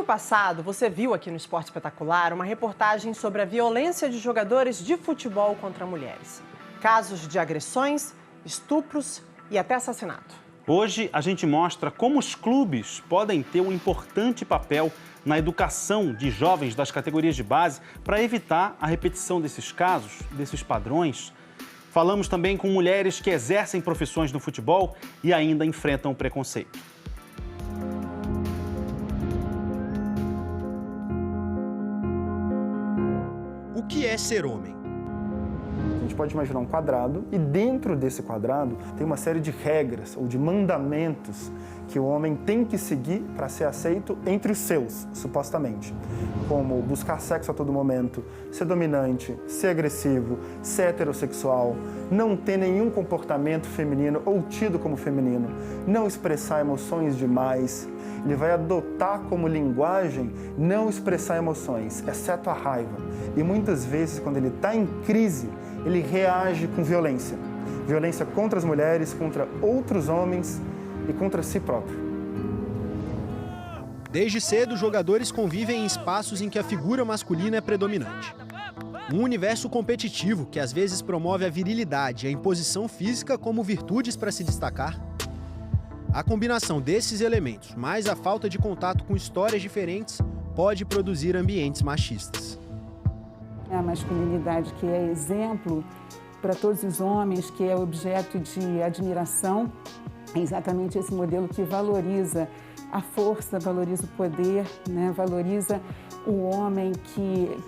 passado, você viu aqui no Esporte Espetacular uma reportagem sobre a violência de jogadores de futebol contra mulheres. Casos de agressões, estupros e até assassinato. Hoje a gente mostra como os clubes podem ter um importante papel na educação de jovens das categorias de base para evitar a repetição desses casos, desses padrões. Falamos também com mulheres que exercem profissões no futebol e ainda enfrentam o preconceito. O que é ser homem? A gente pode imaginar um quadrado e dentro desse quadrado tem uma série de regras ou de mandamentos que o homem tem que seguir para ser aceito entre os seus, supostamente. Como buscar sexo a todo momento, ser dominante, ser agressivo, ser heterossexual, não ter nenhum comportamento feminino ou tido como feminino, não expressar emoções demais. Ele vai adotar como linguagem não expressar emoções, exceto a raiva. E muitas vezes, quando ele está em crise, ele reage com violência. Violência contra as mulheres, contra outros homens e contra si próprio. Desde cedo, jogadores convivem em espaços em que a figura masculina é predominante. Um universo competitivo que às vezes promove a virilidade e a imposição física como virtudes para se destacar. A combinação desses elementos, mais a falta de contato com histórias diferentes, pode produzir ambientes machistas. A masculinidade que é exemplo para todos os homens, que é objeto de admiração, é exatamente esse modelo que valoriza a força, valoriza o poder, né? Valoriza o homem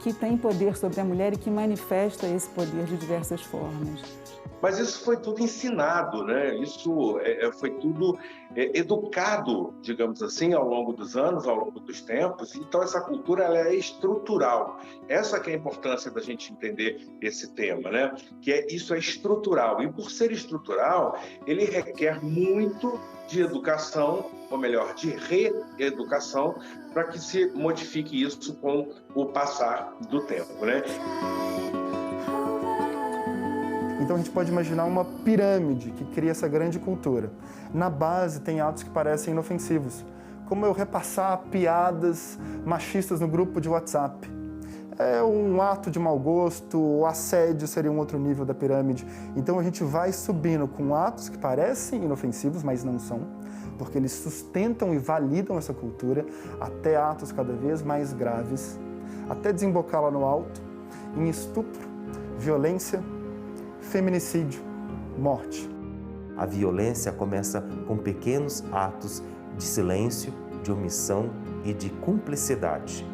que tem poder sobre a mulher e que manifesta esse poder de diversas formas. Mas isso foi tudo ensinado, né? Isso foi tudo educado, digamos assim, ao longo dos anos, ao longo dos tempos. Então, essa cultura ela é estrutural. Essa que é a importância da gente entender esse tema, né? Isso é estrutural. E por ser estrutural, ele requer muito de educação, ou melhor, de reeducação, para que se modifique isso com o passar do tempo, né? Então a gente pode imaginar uma pirâmide que cria essa grande cultura. Na base tem atos que parecem inofensivos, como eu repassar piadas machistas no grupo de WhatsApp. É um ato de mau gosto, o assédio seria um outro nível da pirâmide. Então a gente vai subindo com atos que parecem inofensivos, mas não são, porque eles sustentam e validam essa cultura, até atos cada vez mais graves, até desembocar lá no alto, em estupro, violência, feminicídio, morte. A violência começa com pequenos atos de silêncio, de omissão e de cumplicidade.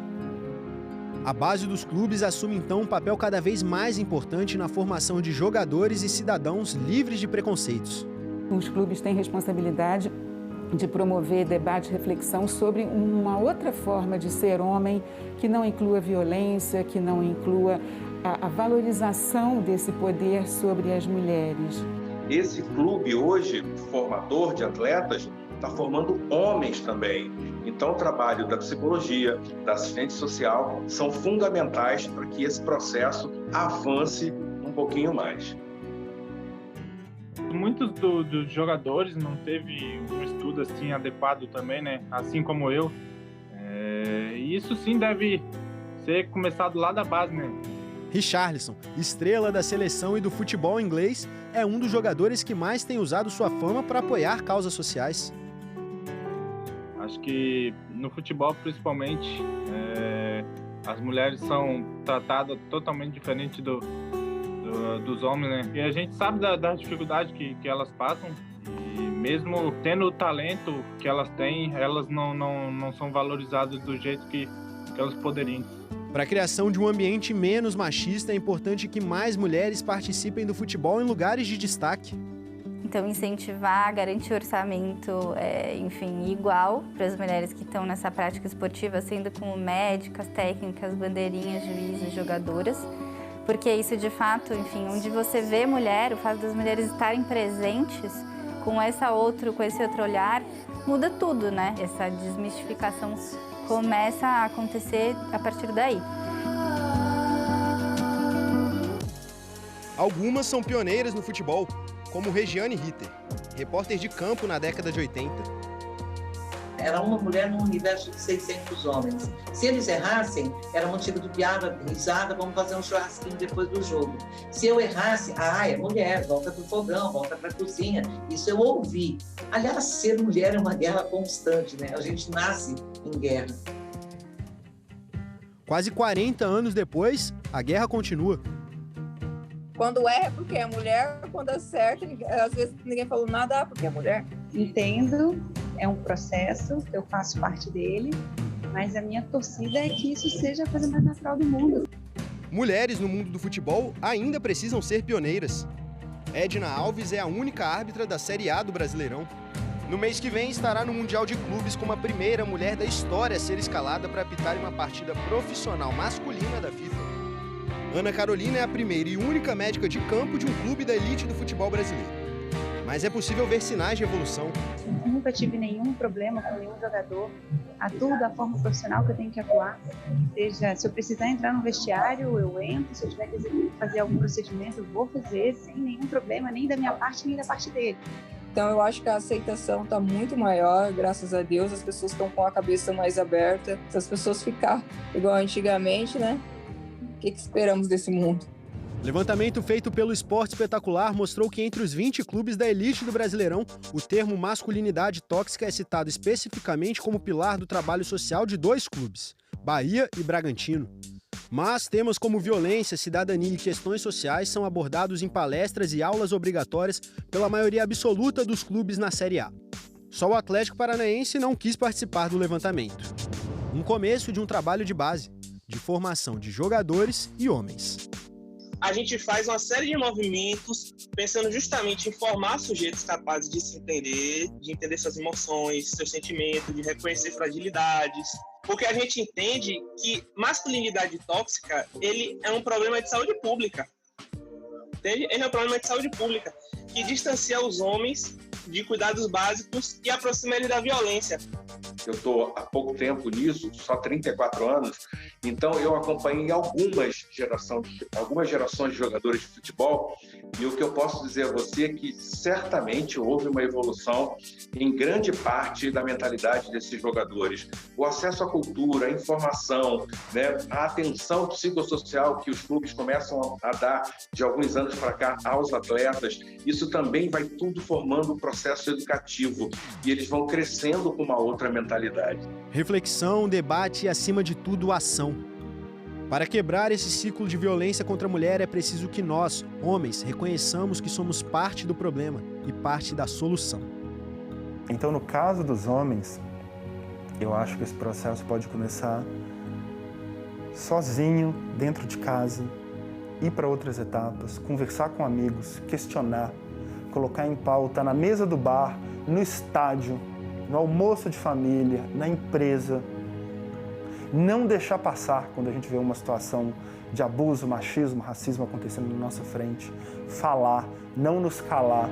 A base dos clubes assume então um papel cada vez mais importante na formação de jogadores e cidadãos livres de preconceitos. Os clubes têm responsabilidade de promover debate e reflexão sobre uma outra forma de ser homem que não inclua violência, que não inclua a valorização desse poder sobre as mulheres. Esse clube hoje, formador de atletas, está formando homens também. Então, o trabalho da psicologia, da assistente social, são fundamentais para que esse processo avance um pouquinho mais. Muitos dos jogadores não teve um estudo assim adequado também, né? Assim como eu. E isso sim deve ser começado lá da base, né? Richarlison, estrela da seleção e do futebol inglês, é um dos jogadores que mais tem usado sua fama para apoiar causas sociais. Acho que no futebol, principalmente, as mulheres são tratadas totalmente diferente dos homens, né? E a gente sabe da dificuldade que elas passam e mesmo tendo o talento que elas têm, elas não são valorizadas do jeito que elas poderiam. Para a criação de um ambiente menos machista, é importante que mais mulheres participem do futebol em lugares de destaque. Então, incentivar, garantir orçamento, igual para as mulheres que estão nessa prática esportiva, sendo como médicas, técnicas, bandeirinhas, juízes, jogadoras. Porque isso, de fato, onde você vê mulher, o fato das mulheres estarem presentes com esse outro olhar, muda tudo, né? Essa desmistificação começa a acontecer a partir daí. Algumas são pioneiras no futebol, como Regiane Ritter, repórter de campo na década de 80. Era uma mulher num universo de 600 homens. Se eles errassem, era motivo de piada, risada, vamos fazer um churrasquinho depois do jogo. Se eu errasse, é mulher, volta pro fogão, volta pra cozinha. Isso eu ouvi. Aliás, ser mulher é uma guerra constante, né? A gente nasce em guerra. Quase 40 anos depois, a guerra continua. Quando erra é porque é mulher, quando acerta, às vezes ninguém falou nada porque é mulher. Entendo, é um processo, eu faço parte dele, mas a minha torcida é que isso seja a coisa mais natural do mundo. Mulheres no mundo do futebol ainda precisam ser pioneiras. Edna Alves é a única árbitra da Série A do Brasileirão. No mês que vem estará no Mundial de Clubes como a primeira mulher da história a ser escalada para apitar em uma partida profissional masculina da FIFA. Ana Carolina é a primeira e única médica de campo de um clube da elite do futebol brasileiro. Mas é possível ver sinais de evolução. Eu nunca tive nenhum problema com nenhum jogador. Atuo da forma profissional que eu tenho que atuar. Seja, se eu precisar entrar no vestiário, eu entro. Se eu tiver que fazer algum procedimento, eu vou fazer sem nenhum problema, nem da minha parte, nem da parte dele. Então eu acho que a aceitação está muito maior, graças a Deus. As pessoas estão com a cabeça mais aberta. Se as pessoas ficarem igual antigamente, né? O que esperamos desse mundo? Levantamento feito pelo Esporte Espetacular mostrou que entre os 20 clubes da elite do Brasileirão, o termo masculinidade tóxica é citado especificamente como pilar do trabalho social de 2 clubes, Bahia e Bragantino. Mas temas como violência, cidadania e questões sociais são abordados em palestras e aulas obrigatórias pela maioria absoluta dos clubes na Série A. Só o Atlético Paranaense não quis participar do levantamento. Um começo de um trabalho de base, de formação de jogadores e homens. A gente faz uma série de movimentos pensando justamente em formar sujeitos capazes de se entender, de entender suas emoções, seus sentimentos, de reconhecer fragilidades. Porque a gente entende que masculinidade tóxica, ele é um problema de saúde pública. Entende? Ele é um problema de saúde pública que distancia os homens de cuidados básicos e aproxima ele da violência. Eu estou há pouco tempo nisso, só 34 anos, então eu acompanhei algumas gerações de jogadores de futebol, e o que eu posso dizer a você é que certamente houve uma evolução em grande parte da mentalidade desses jogadores. O acesso à cultura, à informação, né, a atenção psicossocial que os clubes começam a dar de alguns anos para cá aos atletas, isso também vai tudo formando um processo educativo, e eles vão crescendo com uma outra mentalidade. Reflexão, debate e, acima de tudo, ação. Para quebrar esse ciclo de violência contra a mulher, é preciso que nós, homens, reconheçamos que somos parte do problema e parte da solução. Então, no caso dos homens, eu acho que esse processo pode começar sozinho, dentro de casa, ir para outras etapas, conversar com amigos, questionar, colocar em pauta na mesa do bar, no estádio, no almoço de família, na empresa. Não deixar passar quando a gente vê uma situação de abuso, machismo, racismo acontecendo na nossa frente. Falar, não nos calar.